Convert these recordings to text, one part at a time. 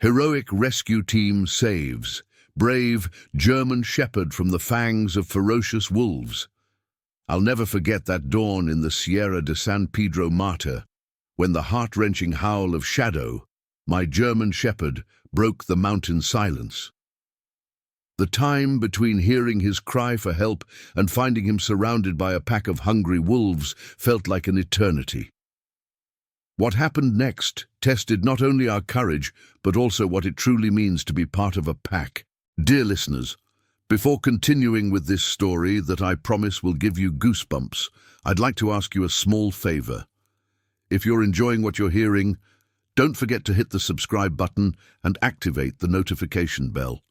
Heroic rescue team saves brave German shepherd from the fangs of ferocious wolves. I'll never forget that dawn in the Sierra de San Pedro Mártir, when the heart-wrenching howl of Shadow, my German shepherd, broke the mountain silence. The time between hearing his cry for help and finding him surrounded by a pack of hungry wolves felt like an eternity. What happened next tested not only our courage, but also what it truly means to be part of a pack. Dear listeners, before continuing with this story that I promise will give you goosebumps, I'd like to ask you a small favor. If you're enjoying what you're hearing, don't forget to hit the subscribe button and activate the notification bell.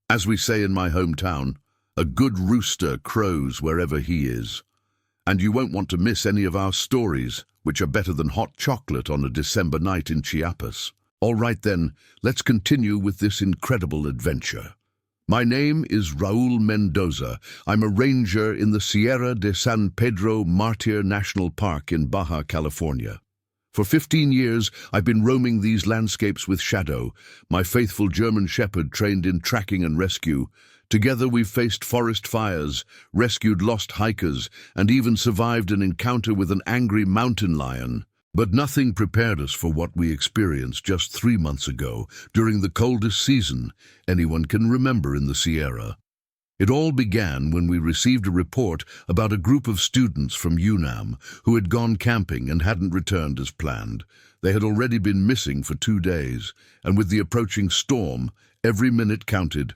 As we say in my hometown, a good rooster crows wherever he is. And you won't want to miss any of our stories, which are better than hot chocolate on a December night in Chiapas. All right then, let's continue with this incredible adventure. My name is Raúl Mendoza. I'm a ranger in the Sierra de San Pedro Mártir National Park in Baja California. For 15 years, I've been roaming these landscapes with Shadow, my faithful German shepherd trained in tracking and rescue. Together we've faced forest fires, rescued lost hikers, and even survived an encounter with an angry mountain lion. But nothing prepared us for what we experienced just 3 months ago, during the coldest season anyone can remember in the Sierra. It all began when we received a report about a group of students from UNAM who had gone camping and hadn't returned as planned. They had already been missing for 2 days, and with the approaching storm, every minute counted.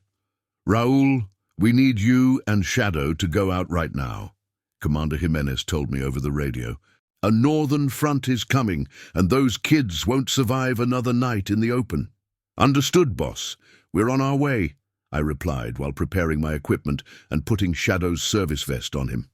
"Raúl, we need you and Shadow to go out right now," Commander Jimenez told me over the radio. "A northern front is coming, and those kids won't survive another night in the open." "Understood, boss. We're on our way," I replied while preparing my equipment and putting Shadow's service vest on him.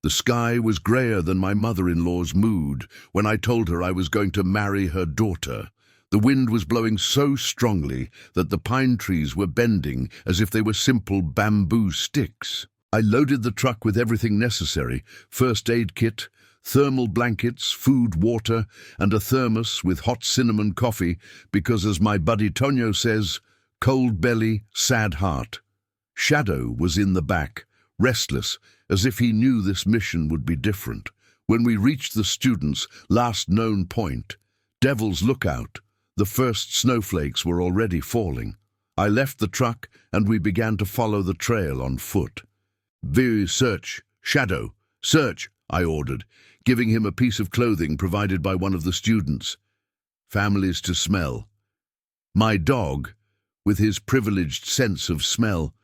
The sky was grayer than my mother-in-law's mood when I told her I was going to marry her daughter. The wind was blowing so strongly that the pine trees were bending as if they were simple bamboo sticks. I loaded the truck with everything necessary: first aid kit, thermal blankets, food, water, and a thermos with hot cinnamon coffee because, as my buddy Tonio says, cold belly, sad heart. Shadow was in the back, restless, as if he knew this mission would be different. When we reached the students' last known point, Devil's Lookout, the first snowflakes were already falling. I left the truck and we began to follow the trail on foot. "Search, Shadow, search," I ordered, giving him a piece of clothing provided by one of the students. "Families to smell." My dog, with his privileged sense of smell,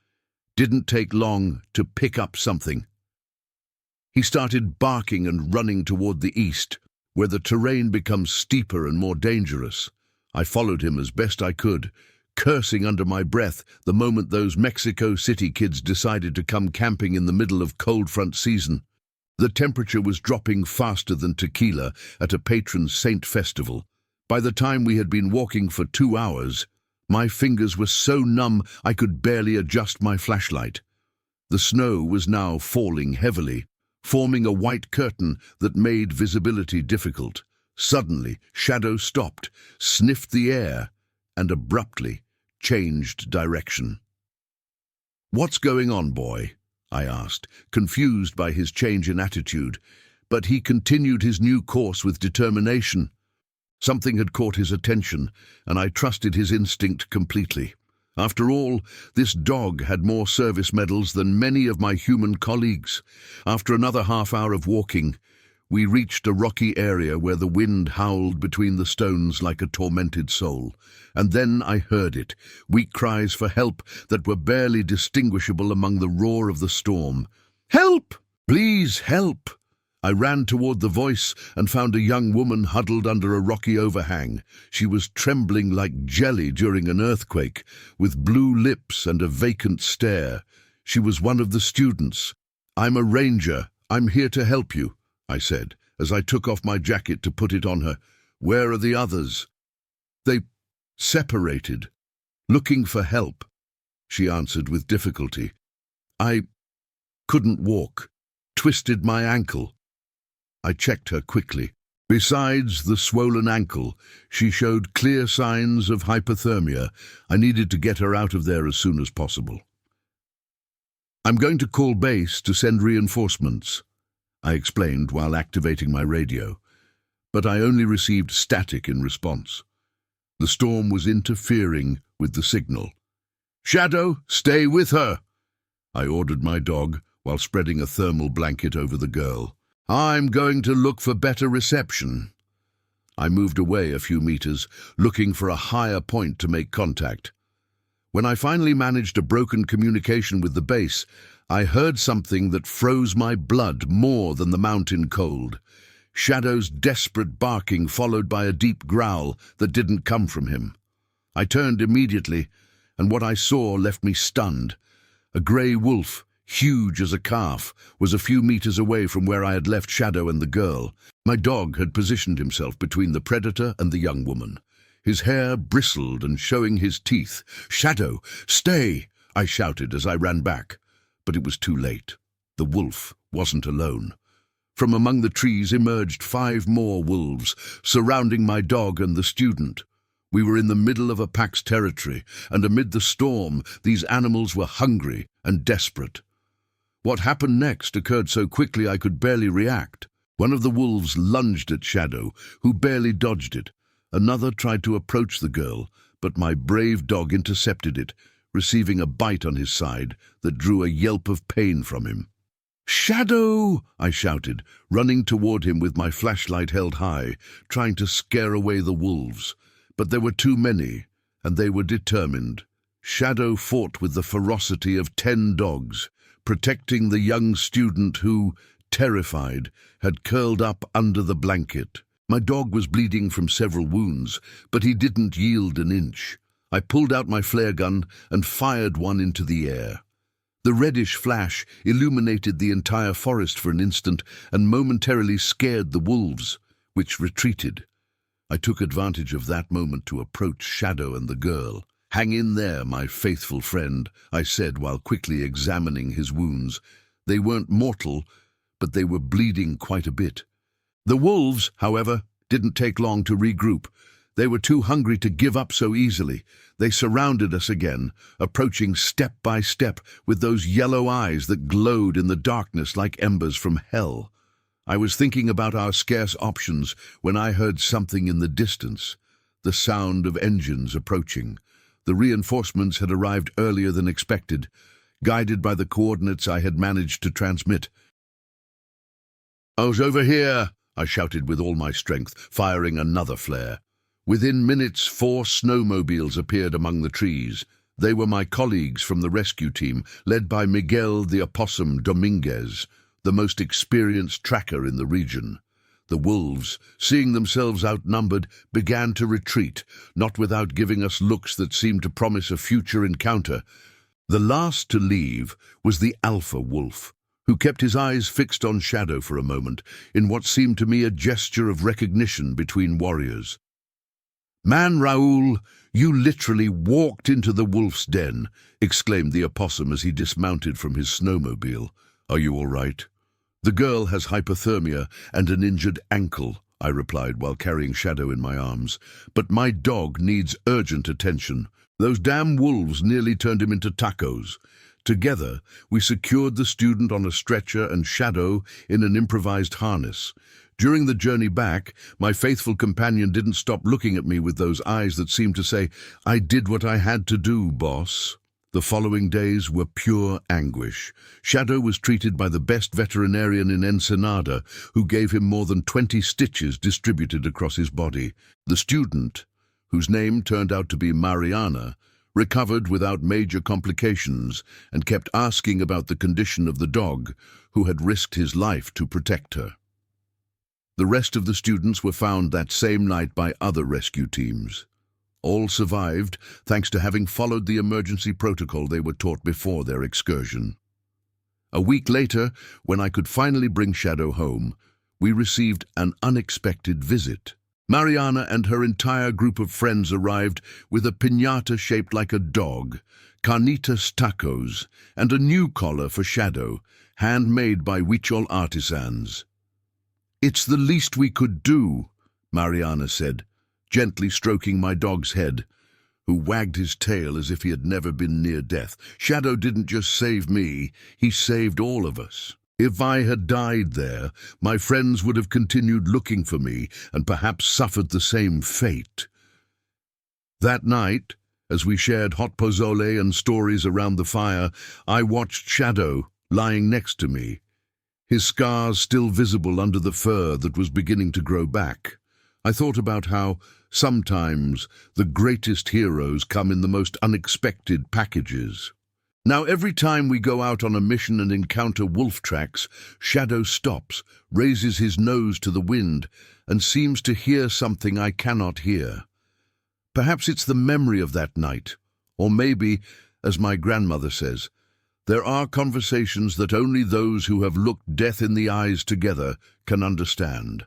didn't take long to pick up something. He started barking and running toward the east, where the terrain becomes steeper and more dangerous. I followed him as best I could, cursing under my breath the moment those Mexico City kids decided to come camping in the middle of cold front season. The temperature was dropping faster than tequila at a patron saint festival. By the time we had been walking for 2 hours, my fingers were so numb I could barely adjust my flashlight. The snow was now falling heavily, forming a white curtain that made visibility difficult. Suddenly, Shadow stopped, sniffed the air, and abruptly changed direction. "What's going on, boy?" I asked, confused by his change in attitude, but he continued his new course with determination. Something had caught his attention, and I trusted his instinct completely. After all, this dog had more service medals than many of my human colleagues. After another half-hour of walking, we reached a rocky area where the wind howled between the stones like a tormented soul. And then I heard it, weak cries for help that were barely distinguishable among the roar of the storm. "Help! Please help!" I ran toward the voice and found a young woman huddled under a rocky overhang. She was trembling like jelly during an earthquake, with blue lips and a vacant stare. She was one of the students. "I'm a ranger. I'm here to help you," I said, as I took off my jacket to put it on her. "Where are the others?" "They separated, looking for help," she answered with difficulty. "I couldn't walk, twisted my ankle." I checked her quickly. Besides the swollen ankle, she showed clear signs of hypothermia. I needed to get her out of there as soon as possible. "I'm going to call base to send reinforcements," I explained while activating my radio, but I only received static in response. The storm was interfering with the signal. "Shadow, stay with her," I ordered my dog while spreading a thermal blanket over the girl. "I'm going to look for better reception." I moved away a few meters, looking for a higher point to make contact. When I finally managed a broken communication with the base, I heard something that froze my blood more than the mountain cold. Shadow's desperate barking followed by a deep growl that didn't come from him. I turned immediately, and what I saw left me stunned. A grey wolf, huge as a calf, was a few meters away from where I had left Shadow and the girl. My dog had positioned himself between the predator and the young woman. His hair bristled and showing his teeth. "Shadow, stay!" I shouted as I ran back. But it was too late. The wolf wasn't alone. From among the trees emerged 5 more wolves, surrounding my dog and the student. We were in the middle of a pack's territory, and amid the storm, these animals were hungry and desperate. What happened next occurred so quickly I could barely react. One of the wolves lunged at Shadow, who barely dodged it. Another tried to approach the girl, but my brave dog intercepted it, receiving a bite on his side that drew a yelp of pain from him. "Shadow!" I shouted, running toward him with my flashlight held high, trying to scare away the wolves. But there were too many, and they were determined. Shadow fought with the ferocity of 10 dogs, protecting the young student who, terrified, had curled up under the blanket. My dog was bleeding from several wounds, but he didn't yield an inch. I pulled out my flare gun and fired one into the air. The reddish flash illuminated the entire forest for an instant and momentarily scared the wolves, which retreated. I took advantage of that moment to approach Shadow and the girl. "Hang in there, my faithful friend," I said while quickly examining his wounds. They weren't mortal, but they were bleeding quite a bit. The wolves, however, didn't take long to regroup. They were too hungry to give up so easily. They surrounded us again, approaching step by step with those yellow eyes that glowed in the darkness like embers from hell. I was thinking about our scarce options when I heard something in the distance, the sound of engines approaching. The reinforcements had arrived earlier than expected, guided by the coordinates I had managed to transmit. "I was over here," I shouted with all my strength, firing another flare. Within minutes, 4 snowmobiles appeared among the trees. They were my colleagues from the rescue team, led by Miguel the Opossum Dominguez, the most experienced tracker in the region. The wolves, seeing themselves outnumbered, began to retreat, not without giving us looks that seemed to promise a future encounter. The last to leave was the alpha wolf, who kept his eyes fixed on Shadow for a moment, in what seemed to me a gesture of recognition between warriors. "Man, Raúl, you literally walked into the wolf's den," exclaimed the opossum as he dismounted from his snowmobile. "Are you all right?" "The girl has hypothermia and an injured ankle," I replied while carrying Shadow in my arms. "But my dog needs urgent attention. Those damn wolves nearly turned him into tacos." Together, we secured the student on a stretcher and Shadow in an improvised harness. During the journey back, my faithful companion didn't stop looking at me with those eyes that seemed to say, "I did what I had to do, boss." The following days were pure anguish. Shadow was treated by the best veterinarian in Ensenada, who gave him more than 20 stitches distributed across his body. The student, whose name turned out to be Mariana, recovered without major complications and kept asking about the condition of the dog, who had risked his life to protect her. The rest of the students were found that same night by other rescue teams. All survived, thanks to having followed the emergency protocol they were taught before their excursion. A week later, when I could finally bring Shadow home, we received an unexpected visit. Mariana and her entire group of friends arrived with a piñata shaped like a dog, carnitas tacos, and a new collar for Shadow, handmade by Huichol artisans. "It's the least we could do," Mariana said, gently stroking my dog's head, who wagged his tail as if he had never been near death. "Shadow didn't just save me, he saved all of us. If I had died there, my friends would have continued looking for me and perhaps suffered the same fate." That night, as we shared hot pozole and stories around the fire, I watched Shadow lying next to me, his scars still visible under the fur that was beginning to grow back. I thought about how, sometimes, the greatest heroes come in the most unexpected packages. Now, every time we go out on a mission and encounter wolf tracks, Shadow stops, raises his nose to the wind, and seems to hear something I cannot hear. Perhaps it's the memory of that night, or maybe, as my grandmother says, there are conversations that only those who have looked death in the eyes together can understand.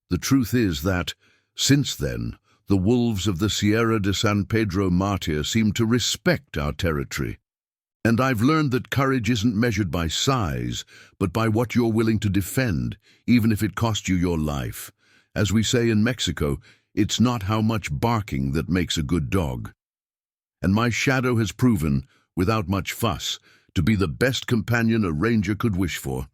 The truth is that, since then, the wolves of the Sierra de San Pedro Mártir seem to respect our territory. And I've learned that courage isn't measured by size, but by what you're willing to defend, even if it costs you your life. As we say in Mexico, it's not how much barking that makes a good dog. And my Shadow has proven, without much fuss, to be the best companion a ranger could wish for.